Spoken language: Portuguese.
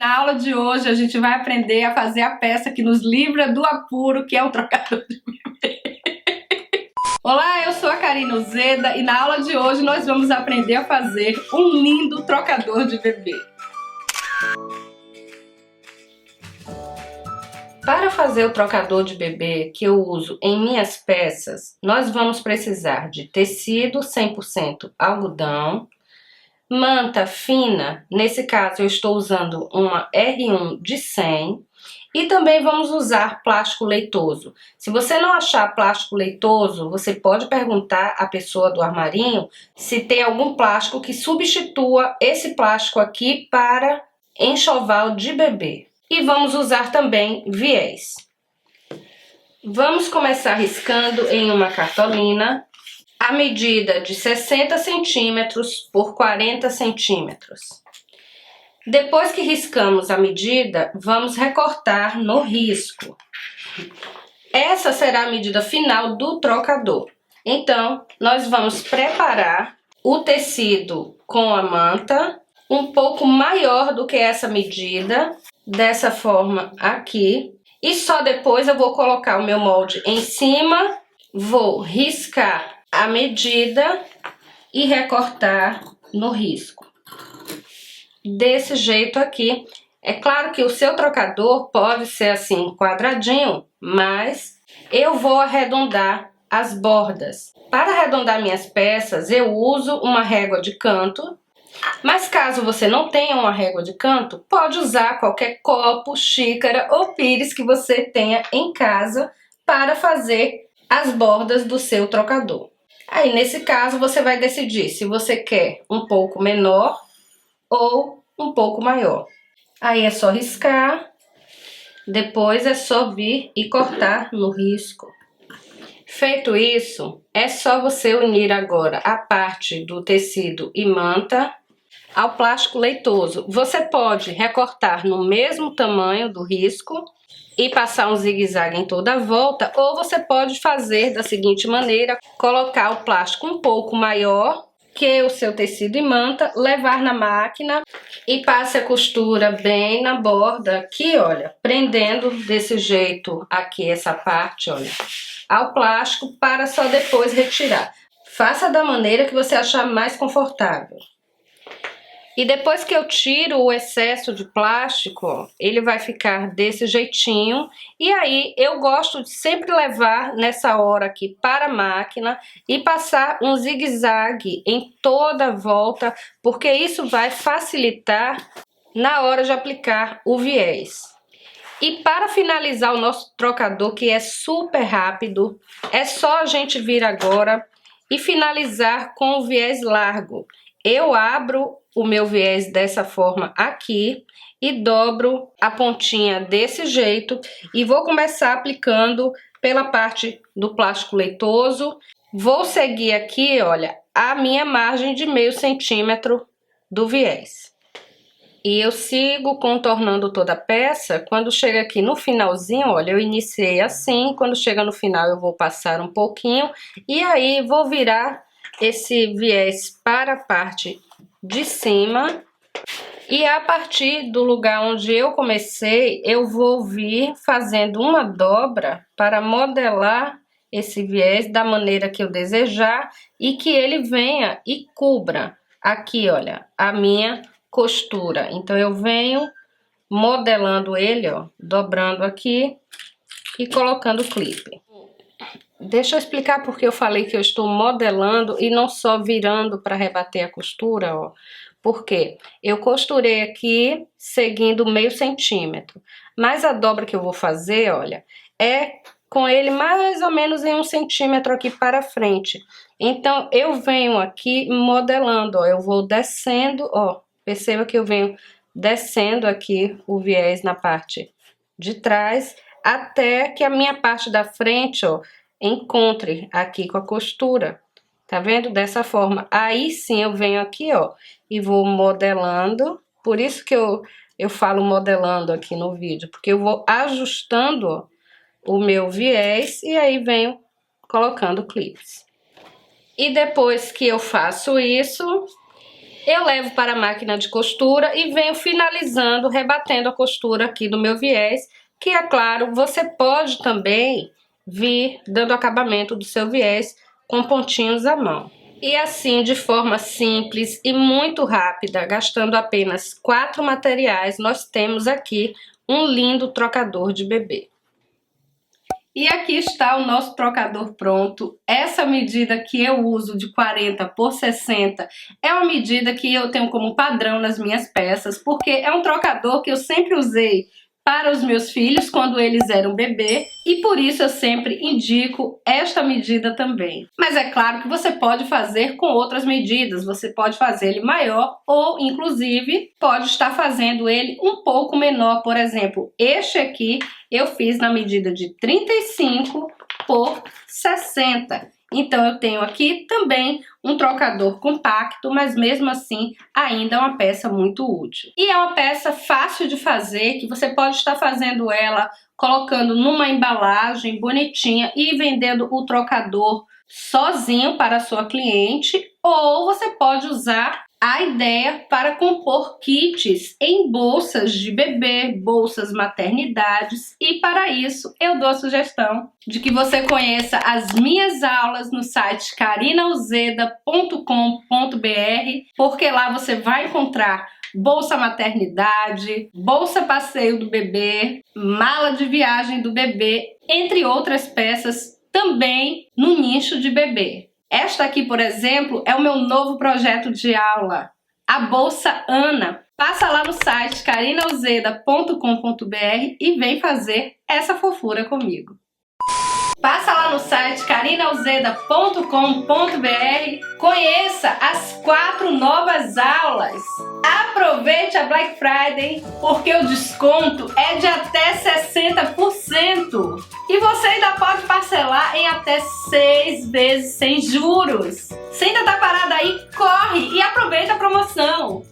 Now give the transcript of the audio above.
Na aula de hoje a gente vai aprender a fazer a peça que nos livra do apuro, que é o trocador de bebê. Olá, eu sou a Karina Uzeda e na aula de hoje nós vamos aprender a fazer um lindo trocador de bebê. Para fazer o trocador de bebê que eu uso em minhas peças, nós vamos precisar de tecido 100% algodão, manta fina, nesse caso eu estou usando uma R1 de 100, e também vamos usar plástico leitoso. Se você não achar plástico leitoso, você pode perguntar à pessoa do armarinho se tem algum plástico que substitua esse plástico aqui para enxoval de bebê. E vamos usar também viés. Vamos começar riscando em uma cartolina a medida de 60 centímetros por 40 centímetros. Depois que riscamos a medida, vamos recortar no risco. Essa será a medida final do trocador. Então, nós vamos preparar o tecido com a manta um pouco maior do que essa medida, dessa forma aqui. E só depois eu vou colocar o meu molde em cima, vou riscar a medida e recortar no risco. Desse jeito aqui. É claro que o seu trocador pode ser assim quadradinho, mas eu vou arredondar as bordas. Para arredondar minhas peças, eu uso uma régua de canto, mas caso você não tenha uma régua de canto, pode usar qualquer copo, xícara ou pires que você tenha em casa para fazer as bordas do seu trocador. Aí, nesse caso, você vai decidir se você quer um pouco menor ou um pouco maior. Aí é só riscar, depois é só vir e cortar no risco. Feito isso, é só você unir agora a parte do tecido e manta ao plástico leitoso. Você pode recortar no mesmo tamanho do risco e passar um zigue-zague em toda a volta, ou você pode fazer da seguinte maneira: colocar o plástico um pouco maior que o seu tecido e manta, levar na máquina e passe a costura bem na borda aqui, olha, prendendo desse jeito aqui essa parte, olha, ao plástico, para só depois retirar. Faça da maneira que você achar mais confortável. E depois que eu tiro o excesso de plástico, ó, ele vai ficar desse jeitinho. E aí eu gosto de sempre levar nessa hora aqui para a máquina e passar um zigue-zague em toda a volta, porque isso vai facilitar na hora de aplicar o viés. E para finalizar o nosso trocador, que é super rápido, é só a gente vir agora e finalizar com o viés largo. Eu abro o meu viés dessa forma aqui e dobro a pontinha desse jeito e vou começar aplicando pela parte do plástico leitoso. Vou seguir aqui, olha, a minha margem de meio centímetro do viés. E eu sigo contornando toda a peça. Quando chega aqui no finalzinho, olha, eu iniciei assim, quando chega no final eu vou passar um pouquinho e aí vou virar esse viés para a parte de cima, e a partir do lugar onde eu comecei, eu vou vir fazendo uma dobra para modelar esse viés da maneira que eu desejar e que ele venha e cubra aqui, olha, a minha costura. Então eu venho modelando ele, ó, dobrando aqui e colocando o clipe. Deixa eu explicar porque eu falei que eu estou modelando e não só virando para rebater a costura, ó. Porque eu costurei aqui seguindo meio centímetro, mas a dobra que eu vou fazer, olha, é com ele mais ou menos em 1 centímetro aqui para frente. Então, eu venho aqui modelando, ó, eu vou descendo, ó, perceba que eu venho descendo aqui o viés na parte de trás, até que a minha parte da frente, ó, encontre aqui com a costura, tá vendo? Dessa forma. Aí sim eu venho aqui, ó, e vou modelando. Por isso que eu falo modelando aqui no vídeo, porque eu vou ajustando, ó, o meu viés e aí venho colocando clipes. E depois que eu faço isso, eu levo para a máquina de costura e venho finalizando, rebatendo a costura aqui do meu viés, que é claro, você pode também vir dando acabamento do seu viés com pontinhos à mão. E assim, de forma simples e muito rápida, gastando apenas 4 materiais, nós temos aqui um lindo trocador de bebê. E aqui está o nosso trocador pronto. Essa medida que eu uso de 40 por 60 é uma medida que eu tenho como padrão nas minhas peças, porque é um trocador que eu sempre usei para os meus filhos quando eles eram bebê, e por isso eu sempre indico esta medida também. Mas é claro que você pode fazer com outras medidas, você pode fazer ele maior ou inclusive pode estar fazendo ele um pouco menor. Por exemplo, este aqui eu fiz na medida de 35 por 60. Então eu tenho aqui também um trocador compacto, mas mesmo assim ainda é uma peça muito útil. E é uma peça fácil de fazer, que você pode estar fazendo ela colocando numa embalagem bonitinha e vendendo o trocador sozinho para a sua cliente, ou você pode usar a ideia para compor kits em bolsas de bebê, bolsas maternidades, e para isso eu dou a sugestão de que você conheça as minhas aulas no site karinauzeda.com.br, porque lá você vai encontrar bolsa maternidade, bolsa passeio do bebê, mala de viagem do bebê, entre outras peças também no nicho de bebê. Esta aqui, por exemplo, é o meu novo projeto de aula, a Bolsa Ana. Passa lá no site karinauzeda.com.br e vem fazer essa fofura comigo. Passa lá no site karinauzeda.com.br, conheça as 4 novas aulas. Aproveite a Black Friday, porque o desconto é de até 60%. E você ainda pode parcelar em até 6 vezes sem juros. Se ainda tá parado aí, corre e aproveita a promoção.